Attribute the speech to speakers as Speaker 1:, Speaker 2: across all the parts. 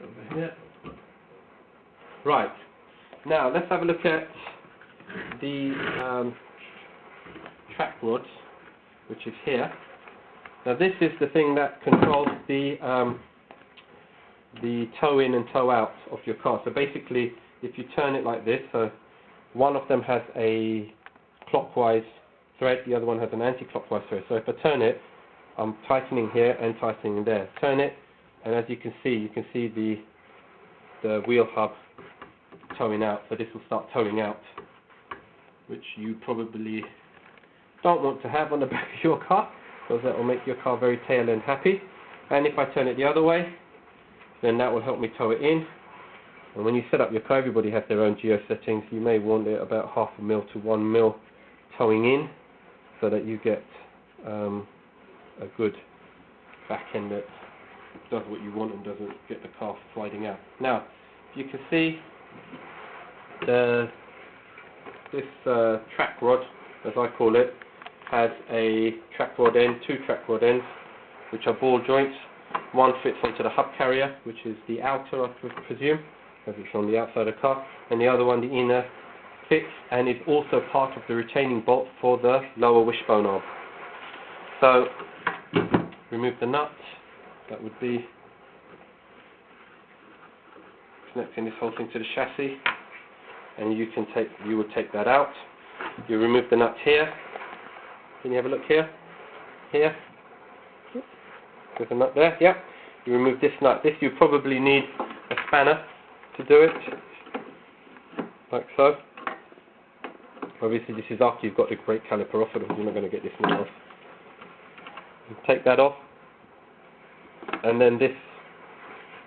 Speaker 1: over here. Right, now let's have a look at the track rods, which is here. Now this is the thing that controls the toe in and toe out of your car. So basically, if you turn it like this, so one of them has a clockwise thread, the other one has an anti-clockwise thread. So if I turn it, I'm tightening here and tightening there. Turn it, and as you can see the wheel hub towing out. So this will start towing out, which you probably don't want to have on the back of your car, because that will make your car very tail end happy. And if I turn it the other way, then that will help me tow it in. And when you set up your car, everybody has their own geo settings. You may want it about 0.5 mil to 1 mil towing in, so that you get a good back end that does what you want and doesn't get the car sliding out. Now, you can see this track rod, as I call it, has a track rod end, two track rod ends, which are ball joints. One fits onto the hub carrier, which is the outer, I presume, as it's on the outside of the car, and the other one, the inner, fits and is also part of the retaining bolt for the lower wishbone arm. So, remove the nut. That would be connecting this whole thing to the chassis, and you would take that out. You remove the nut here. Can you have a look here? Here. There's a nut there. Yep. You remove this nut. This you probably need a spanner to do it, like so. Obviously, this is after you've got the brake caliper off, because you're not going to get this nut off. You take that off, and then this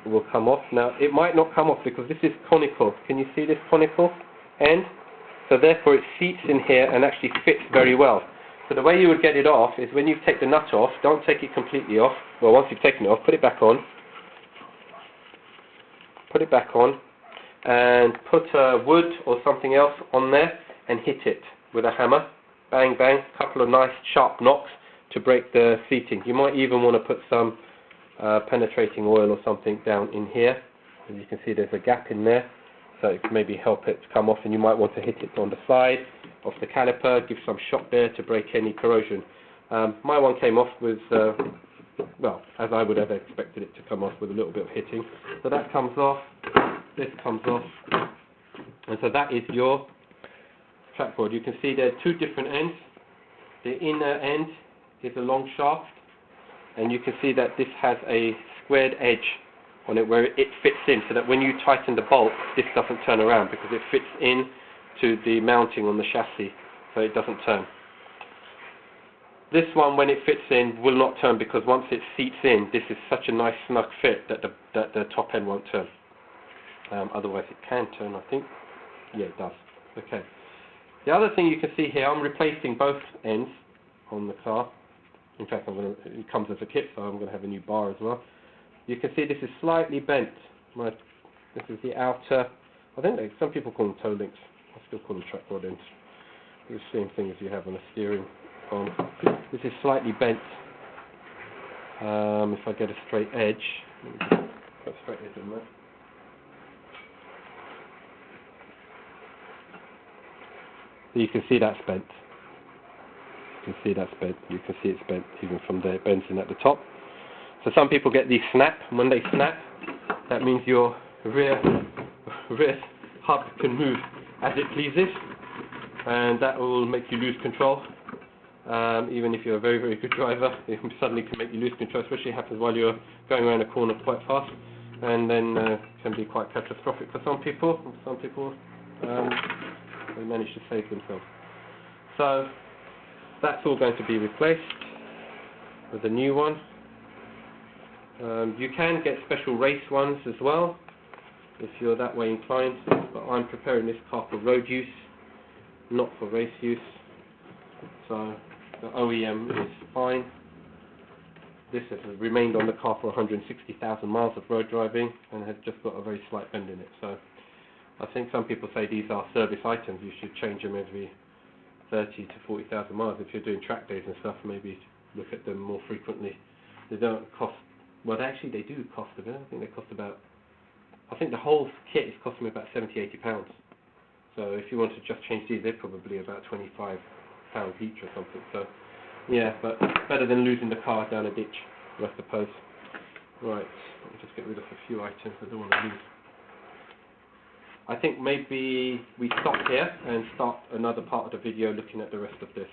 Speaker 1: will come off. Now, it might not come off because this is conical. Can you see this conical end? So therefore, it seats in here and actually fits very well. So the way you would get it off is when you take the nut off, don't take it completely off. Well, once you've taken it off, put it back on. Put it back on, and put wood or something else on there and hit it with a hammer. Bang, bang, a couple of nice sharp knocks to break the seating. You might even want to put some penetrating oil or something down in here. As you can see, there's a gap in there, so it can maybe help it to come off, and you might want to hit it on the side of the caliper, give some shock there to break any corrosion. My one came off with, well, as I would have expected it to come off, with a little bit of hitting. So that comes off, this comes off, and so that is your track rod. You can see there are two different ends. The inner end is a long shaft, and you can see that this has a squared edge on it where it fits in, so that when you tighten the bolt, this doesn't turn around, because it fits in to the mounting on the chassis, so it doesn't turn. This one, when it fits in, will not turn, because once it seats in, this is such a nice snug fit that the top end won't turn. Otherwise it can turn, I think. Yeah, it does. Okay. The other thing you can see here, I'm replacing both ends on the car. In fact, it comes as a kit, so I'm going to have a new bar as well. You can see this is slightly bent. This is the outer, I think some people call them toe links. I still call them track rod ends. It's the same thing as you have on a steering arm. This is slightly bent. If I get a straight edge, let me just put a straight edge on there. So you can see that's bent. You can see that's bent. You can see it's bent even from there. It bends in at the top. So some people get these snap, and when they snap, that means your rear hub can move as it pleases, and that will make you lose control. Even if you're a very, very good driver, it suddenly can make you lose control, especially happens while you're going around a corner quite fast, and then can be quite catastrophic for some people. Some people they manage to save themselves. So that's all going to be replaced with a new one. You can get special race ones as well, if you're that way inclined, but I'm preparing this car for road use, not for race use. So the OEM is fine. This has remained on the car for 160,000 miles of road driving and has just got a very slight bend in it. So I think some people say these are service items, you should change them every 30 to 40,000 miles. If you're doing track days and stuff, maybe look at them more frequently. They don't cost, well actually they do cost a bit. I think they cost about I think the whole kit is costing me about £70–80. So if you want to just change these, they're probably about £25 each or something. So yeah, but better than losing the car down a ditch, I suppose. Right, let me just get rid of a few items I don't want to lose. I think maybe we stop here and start another part of the video looking at the rest of this.